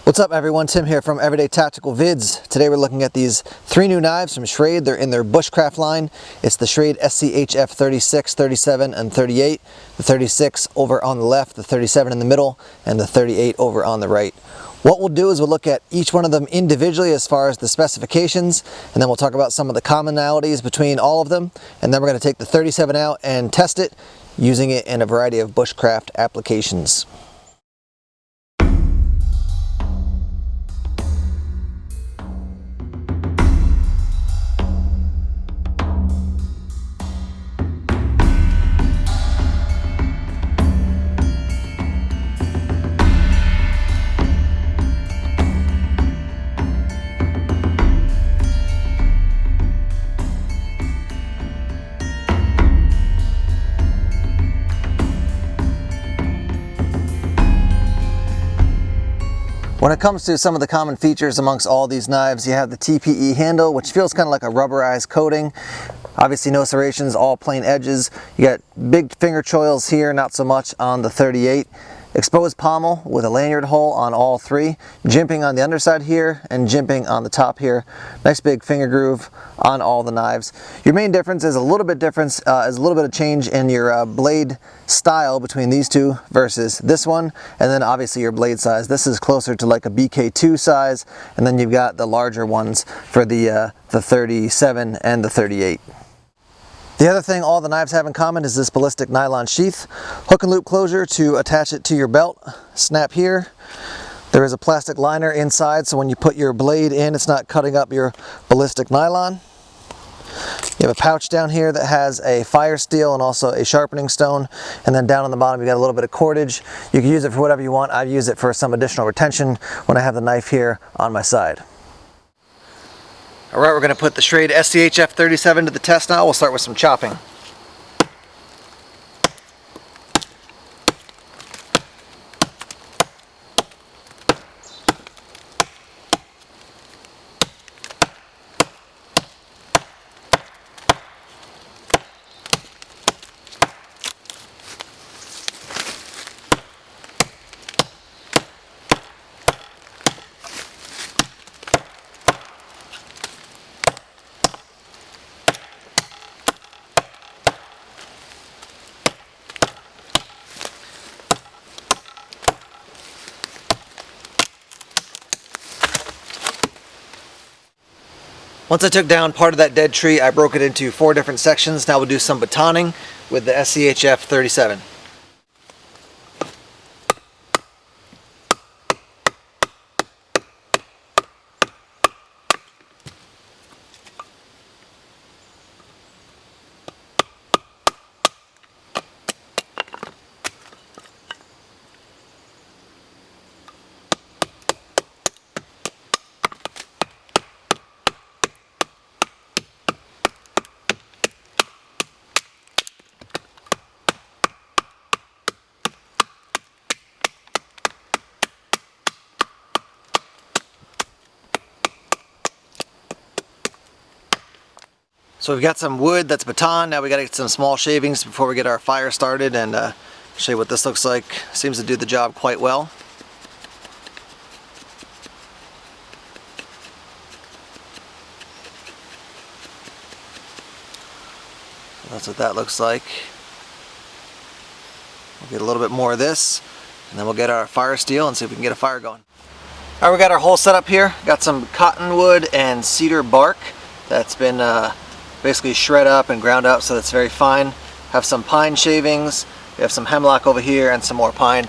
What's up everyone, Tim here from Everyday Tactical Vids. Today we're looking at these 3 new knives from Schrade. They're in their Bushcraft line. It's the Schrade SCHF36, 37, and 38. The 36 over on the left, the 37 in the middle, and the 38 over on the right. What we'll do is we'll look at each one of them individually as far as the specifications, and then we'll talk about some of the commonalities between all of them, and then we're going to take the 37 out and test it using it in a variety of Bushcraft applications. When it comes to some of the common features amongst all these knives, you have the TPE handle, which feels kind of like a rubberized coating. Obviously no serrations, all plain edges. You got big finger choils here, not so much on the 38. Exposed pommel with a lanyard hole on all 3. Jimping on the underside here and jimping on the top here. Nice big finger groove on all the knives. Your main difference is a little bit of change in your blade style between these two versus this one, and then obviously your blade size. This is closer to like a BK2 size, and then you've got the larger ones for the 37 and the 38. The other thing all the knives have in common is this ballistic nylon sheath. Hook and loop closure to attach it to your belt. Snap here. There is a plastic liner inside, so when you put your blade in, it's not cutting up your ballistic nylon. You have a pouch down here that has a fire steel and also a sharpening stone, and then down on the bottom you got a little bit of cordage. You can use it for whatever you want. I use it for some additional retention when I have the knife here on my side. Alright, we're going to put the Schrade SCHF37 to the test now. We'll start with some chopping. Once I took down part of that dead tree, I broke it into 4 different sections. Now we'll do some batoning with the SCHF37. So we've got some wood that's baton. Now we got to get some small shavings before we get our fire started, and show you what this looks like. Seems to do the job quite well. That's what that looks like. We'll get a little bit more of this, and then we'll get our fire steel and see if we can get a fire going. Alright, we got our whole setup here. Got some cottonwood and cedar bark that's been basically shred up and ground up so that's very fine. Have some pine shavings. We have some hemlock over here and some more pine.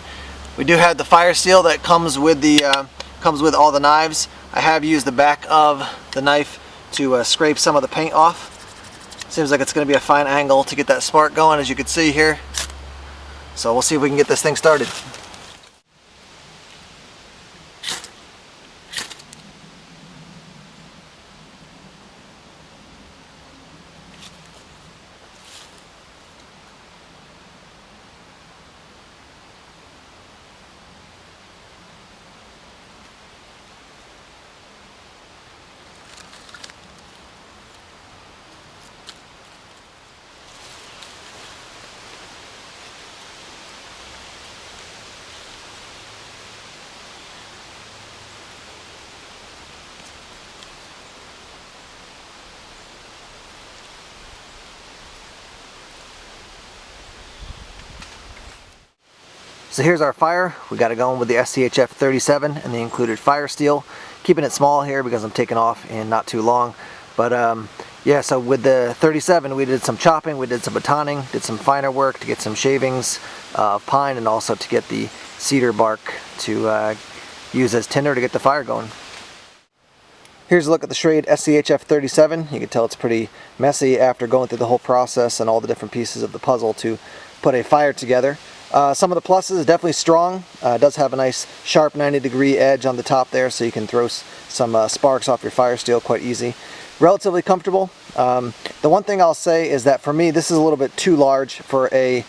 We do have the fire steel that comes with all the knives. I have used the back of the knife to scrape some of the paint off. Seems like it's going to be a fine angle to get that spark going, as you can see here. So we'll see if we can get this thing started. So here's our fire. We got it going with the SCHF37 and the included fire steel. Keeping it small here because I'm taking off in not too long. But yeah, so with the 37 we did some chopping, we did some batoning, did some finer work to get some shavings of pine, and also to get the cedar bark to use as tinder to get the fire going. Here's a look at the Schrade SCHF37. You can tell it's pretty messy after going through the whole process and all the different pieces of the puzzle to put a fire together. Some of the pluses, definitely strong. It does have a nice sharp 90-degree edge on the top there, so you can throw some sparks off your fire steel quite easy. Relatively comfortable. The one thing I'll say is that for me this is a little bit too large for a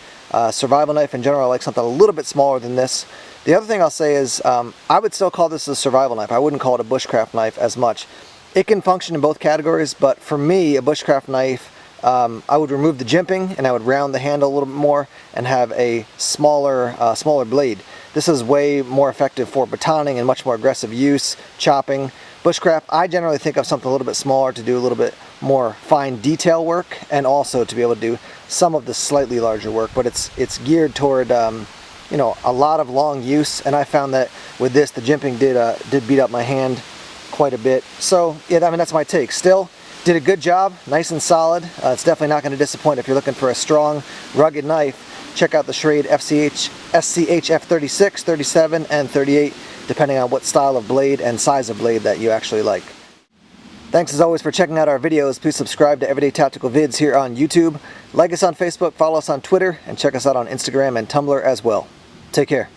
survival knife. In general, I like something a little bit smaller than this. The other thing I'll say is I would still call this a survival knife. I wouldn't call it a bushcraft knife as much. It can function in both categories, but for me, a bushcraft knife, I would remove the jimping and I would round the handle a little bit more and have a smaller blade. This is way more effective for batoning and much more aggressive use, chopping. Bushcraft, I generally think of something a little bit smaller to do a little bit more fine detail work, and also to be able to do some of the slightly larger work, but it's geared toward you know, a lot of long use, and I found that with this the jimping did beat up my hand quite a bit. So yeah, I mean, that's my take. Still did a good job, nice and solid. It's definitely not going to disappoint. If you're looking for a strong, rugged knife, check out the Schrade SCHF36, 37, and 38, depending on what style of blade and size of blade that you actually like. Thanks as always for checking out our videos. Please subscribe to Everyday Tactical Vids here on YouTube. Like us on Facebook, follow us on Twitter, and check us out on Instagram and Tumblr as well. Take care.